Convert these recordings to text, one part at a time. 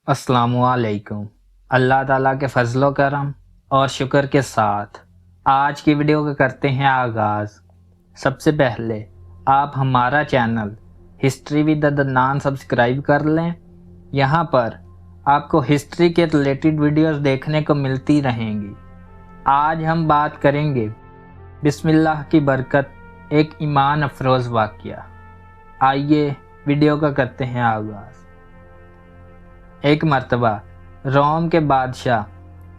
अस्सलामुअलैकुम। अल्लाह ताला के फजलो करम और शुक्र के साथ आज की वीडियो का करते हैं आगाज़। सबसे पहले आप हमारा channel history with Adnan subscribe कर लें। यहाँ पर आपको हिस्ट्री के रिलेटेड वीडियोस देखने को मिलती रहेंगी। आज हम बात करेंगे बिस्मिल्लाह की बरकत, एक ईमान अफरोज़ वाक़या। आइए वीडियो का करते हैं आगाज़। एक मर्तबा रोम के बादशाह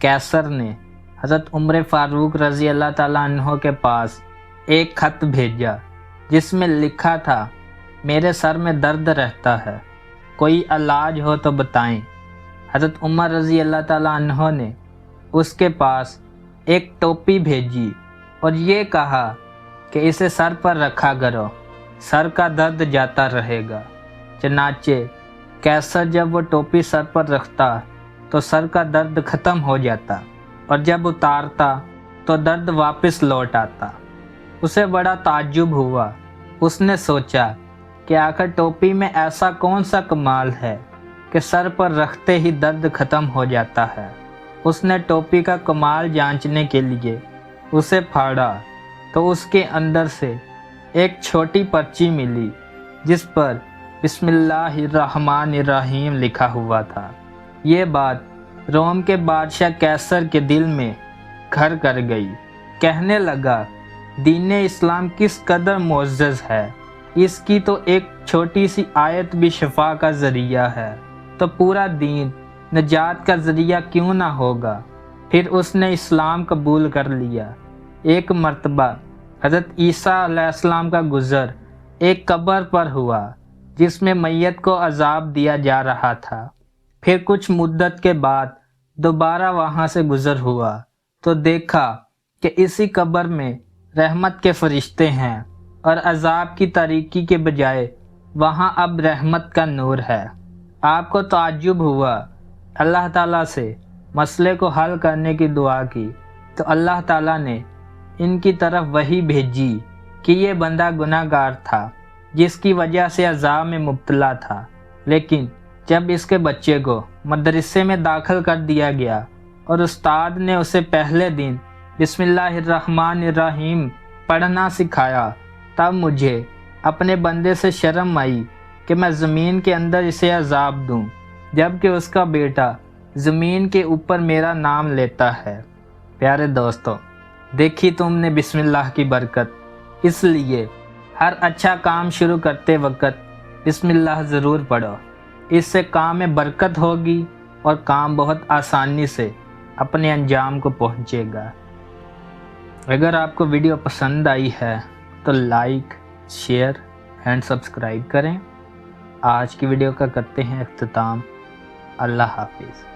कैसर ने हज़रत उमर फ़ारूक रज़ी अल्लाह ताला अन्हो के पास एक ख़त भेजा जिसमें लिखा था, मेरे सर में दर्द रहता है, कोई इलाज हो तो बताएं। हज़रत उमर रज़ी अल्लाह ताला अन्हो ने उसके पास एक टोपी भेजी और ये कहा कि इसे सर पर रखा करो, सर का दर्द जाता रहेगा। चनाचे कैसर जब वो टोपी सर पर रखता तो सर का दर्द ख़त्म हो जाता और जब उतारता तो दर्द वापस लौट आता। उसे बड़ा ताज्जुब हुआ। उसने सोचा कि आखिर टोपी में ऐसा कौन सा कमाल है कि सर पर रखते ही दर्द ख़त्म हो जाता है। उसने टोपी का कमाल जांचने के लिए उसे फाड़ा तो उसके अंदर से एक छोटी पर्ची मिली जिस पर बिस्मिल्लाहिर्रहमानिर्रहीम लिखा हुआ था। ये बात रोम के बादशाह कैसर के दिल में घर कर गई। कहने लगा, दीन इस्लाम किस कदर मुअज़्ज़ज़ है, इसकी तो एक छोटी सी आयत भी शिफा का ज़रिया है, तो पूरा दीन नजात का ज़रिया क्यों ना होगा। फिर उसने इस्लाम कबूल कर लिया। एक मर्तबा हज़रत ईसा अलैहिस्सलाम का गुज़र एक कब्र पर हुआ जिसमें मैयत को अज़ाब दिया जा रहा था। फिर कुछ मुद्दत के बाद दोबारा वहाँ से गुज़र हुआ तो देखा कि इसी कब्र में रहमत के फरिश्ते हैं और अज़ाब की तारीकी के बजाय वहाँ अब रहमत का नूर है। आपको ताज्जुब हुआ। अल्लाह ताला से मसले को हल करने की दुआ की तो अल्लाह ताला ने इनकी तरफ वही भेजी कि ये बंदा गुनाहगार था जिसकी वजह से अज़ाब में मुब्तला था, लेकिन जब इसके बच्चे को मदरसे में दाखिल कर दिया गया और उस्ताद ने उसे पहले दिन बिस्मिल्लाहिर्रहमानिर्रहीम पढ़ना सिखाया, तब मुझे अपने बंदे से शर्म आई कि मैं ज़मीन के अंदर इसे अज़ाब दूं, जबकि उसका बेटा ज़मीन के ऊपर मेरा नाम लेता है। प्यारे दोस्तों, देखी तुमने बिस्मिल्लाह की बरकत। इसलिए हर अच्छा काम शुरू करते वक्त बिस्मिल्लाह ज़रूर पढ़ो। इससे काम में बरकत होगी और काम बहुत आसानी से अपने अंजाम को पहुंचेगा। अगर आपको वीडियो पसंद आई है तो लाइक, शेयर एंड सब्सक्राइब करें। आज की वीडियो का करते हैं इख्तिताम। अल्लाह हाफिज़।